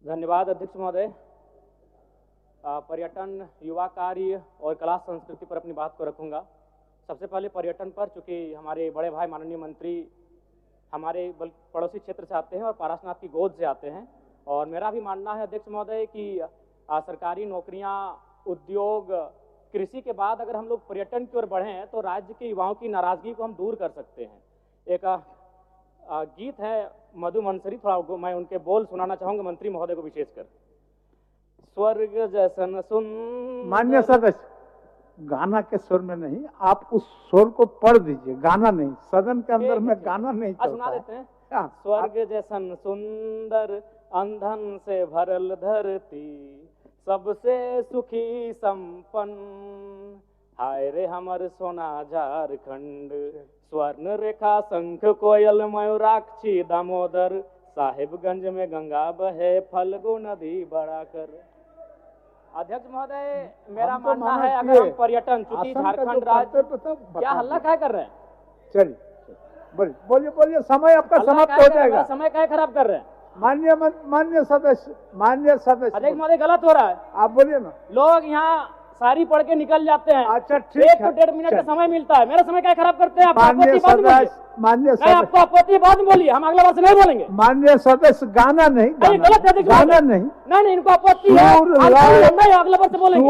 धन्यवाद अध्यक्ष महोदय। पर्यटन, युवा कार्य और कला संस्कृति पर अपनी बात को रखूंगा। सबसे पहले पर्यटन पर, चूंकि हमारे बड़े भाई माननीय मंत्री हमारे पड़ोसी क्षेत्र से आते हैं और पारसनाथ की गोद से आते हैं, और मेरा भी मानना है अध्यक्ष महोदय कि सरकारी नौकरियां, उद्योग, कृषि के बाद अगर हम लोग पर्यटन की ओर बढ़ें तो राज्य के युवाओं की नाराजगी को हम दूर कर सकते हैं। एक गीत है मधु मंसरी, थोड़ा मैं उनके बोल सुनाना चाहूंगा मंत्री महोदय को विशेषकर। स्वर्ग जैसन सुंदर। मान्य सदस्य, गाना के स्वर में नहीं, आप उस स्वर को पढ़ दीजिए, गाना नहीं। सदन के अंदर में गाना नहीं चलता। सुना देते हैं। स्वर्ग जैसन सुंदर अंधन से भरल धरती, सबसे सुखी संपन्न, हाय रे हमर सोना झारखंड, स्वर्ण रेखा शंख कोयल मयूराक्षी दामोदर, साहिबगंज में गंगा बहे फल्गु नदी बड़ा कर। अध्यक्ष महोदय, मेरा मानना है अगर हम पर्यटन, चूंकि झारखंड राज्य, क्या हल्ला क्या कर रहे हैं? चलिए बोलिए, समय आपका समाप्त हो जाएगा। समय क्या खराब कर रहे हैं? मान्य सदस्य, अध्यक्ष महोदय गलत हो रहा है। आप बोलिए ना। लोग यहाँ सारी पढ़ के निकल जाते हैं। अच्छा ठीक है, 1 से 1.5 मिनट का समय मिलता है। मेरा समय क्या खराब करते हैं आप? मान्य सदस्य, आपको आपत्ति बाद में बोलिए, हम अगला बार से नहीं बोलेंगे। मान्य सदस्य, गाना नहीं, गलत है, गाना नहीं, इनको आपत्ति है, अगला बार से बोलेंगे।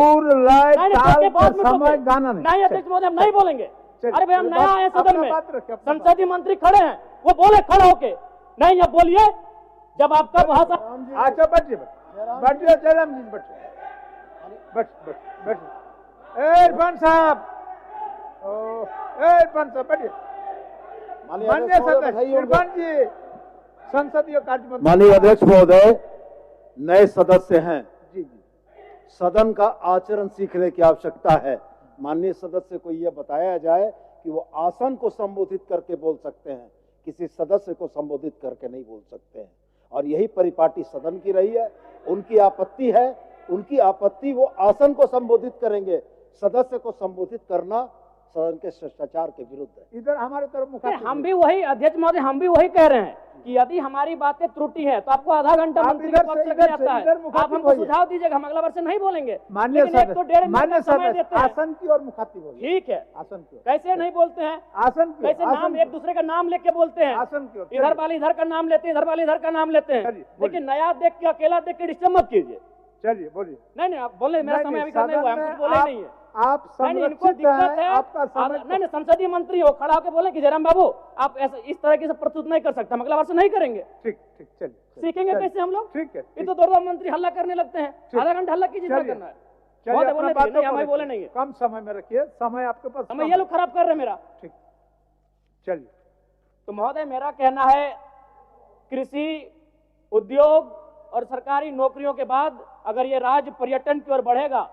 समय गाना नहीं अध्यक्ष महोदय, हम नहीं बोलेंगे। अरे भाई, हम नया आए सदन में, संसदीय मंत्री खड़े हैं, वो बोले खड़ा होके, नहीं अब बोलिए जब आपका भाषा। अच्छा बैठिए, जयराम जी बैठिए, इरफान साहब, बैठिए। माननीय सदस्य इरफान जी, संसदीय कार्य मंत्री। माननीय अध्यक्ष महोदय, नए सदस्य हैं, सदन का आचरण सीखने की आवश्यकता है। माननीय सदस्य को यह बताया जाए कि वो आसन को संबोधित करके बोल सकते हैं, किसी सदस्य को संबोधित करके नहीं बोल सकते हैं, और यही परिपाटी सदन की रही है। उनकी आपत्ति है, उनकी आपत्ति वो आसन को संबोधित करेंगे, सदस्य को संबोधित करना सदन के शिष्टाचार के विरुद्ध है। इधर हमारे तरफ हम भी वही, अध्यक्ष महोदय, हम भी वही कह रहे हैं कि यदि हमारी बातें त्रुटि है तो आपको आधा घंटा मंत्री के पक्ष से आता है, आप हमको सुझाव दीजिएगा, हम अगला बार से नहीं बोलेंगे। मान्य सदस्य, आसन की और मुखातिब बोलिए। ठीक है, आसन की। कैसे नहीं बोलते हैं? आसन की। कैसे नाम एक दूसरे का नाम लेके बोलते हैं? आसन की। इधर वाले इधर का नाम लेते हैं, इधर वाले इधर का नाम लेते हैं, लेकिन नया देख के, अकेला देख के डिस्टर्ब मत कीजिए। चलिए बोलिए। नहीं आप बोले, मेरा समय अभी करने हुआ, हम कुछ बोले नहीं है। आप इनको दिक्कत है, आपका समय। नहीं, संसदीय मंत्री हो, खड़ा होकर बोले कि जयराम बाबू आप ऐसा इस तरह की प्रस्तुत नहीं कर सकते, हम अगला बार से नहीं करेंगे। ठीक, चलिए। सीखेंगे कैसे हम लोग? ठीक है। ये तो 2 मंत्री हल्ला करने लगते हैं, आधा घंटा हल्ला कीजिए, क्या करना है? हमें बोले नहीं है। कम समय में रखिए, समय आपके पास। समय ये लोग खराब कर रहे हैं मेरा। ठीक, चलिए। तो महोदय, मेरा कहना है कृषि, उद्योग और सरकारी नौकरियों के बाद अगर ये राज्य पर्यटन की ओर बढ़ेगा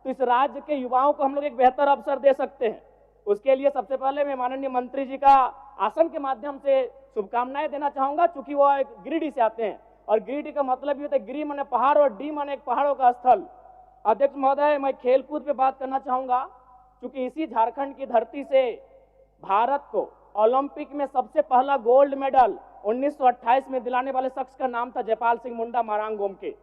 तो इस राज्य के युवाओं को हम लोग एक बेहतर अवसर दे सकते हैं। उसके लिए सबसे पहले मैं माननीय मंत्री जी का आसन के माध्यम से शुभकामनाएं देना चाहूंगा, चूंकि वो एक गिरिडीह से आते हैं, और गिरिडीह का मतलब ये होता है, गिरी माने पहाड़ और डी माने एक पहाड़ों का स्थल। अध्यक्ष महोदय, मैं खेलकूद पे बात करना चाहूंगा, क्योंकि इसी झारखंड की धरती से भारत को ओलंपिक में सबसे पहला गोल्ड मेडल 1928 में दिलाने वाले शख्स का नाम था जयपाल सिंह मुंडा मारांग गोमके।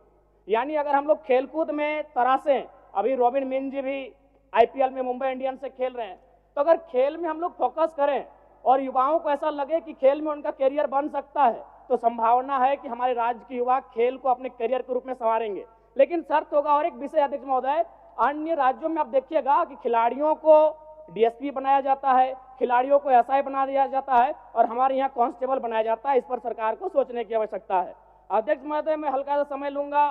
यानी अगर हम लोग खेलकूद में तरासें, अभी रॉबिन मिन जी भी आईपीएल में मुंबई इंडियंस से खेल रहे हैं, तो अगर खेल में हम लोग फोकस करें और युवाओं को ऐसा लगे कि खेल में उनका करियर बन सकता है, तो संभावना है कि हमारे राज्य के युवा खेल को अपने करियर के रूप में संवारेंगे। लेकिन शर्त होगा, और एक विषय अध्यक्ष महोदय, अन्य राज्यों में आप देखिएगा कि खिलाड़ियों को डीएसपी बनाया जाता है, खिलाड़ियों को एसआई बना दिया जाता है, और हमारे यहाँ कांस्टेबल बनाया जाता है। इस पर सरकार को सोचने की आवश्यकता है। अध्यक्ष महोदय, मैं हल्का सा समय लूंगा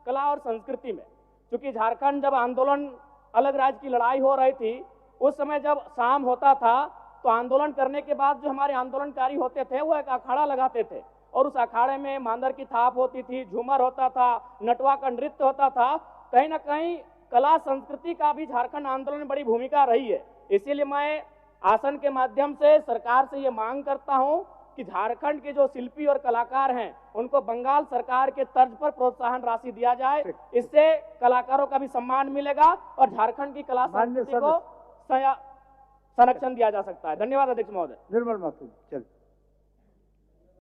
कला और संस्कृति में, क्योंकि झारखंड जब आंदोलन, अलग राज्य की लड़ाई हो रही थी, उस समय जब शाम होता था तो आंदोलन करने के बाद जो हमारे आंदोलनकारी होते थे वो एक अखाड़ा लगाते थे, और उस अखाड़े में मांदर की थाप होती थी, झूमर होता था, नटवा का नृत्य होता था। कहीं ना कहीं कला संस्कृति का भी झारखंड आंदोलन में बड़ी भूमिका रही है। इसीलिए मैं आसन के माध्यम से सरकार से ये मांग करता हूं कि झारखंड के जो शिल्पी और कलाकार हैं उनको बंगाल सरकार के तर्ज पर प्रोत्साहन राशि दिया जाए। इससे कलाकारों का भी सम्मान मिलेगा और झारखंड की कला संस्कृति को संरक्षण दिया जा सकता है। धन्यवाद अध्यक्ष महोदय। निर्मल माथुर, चल।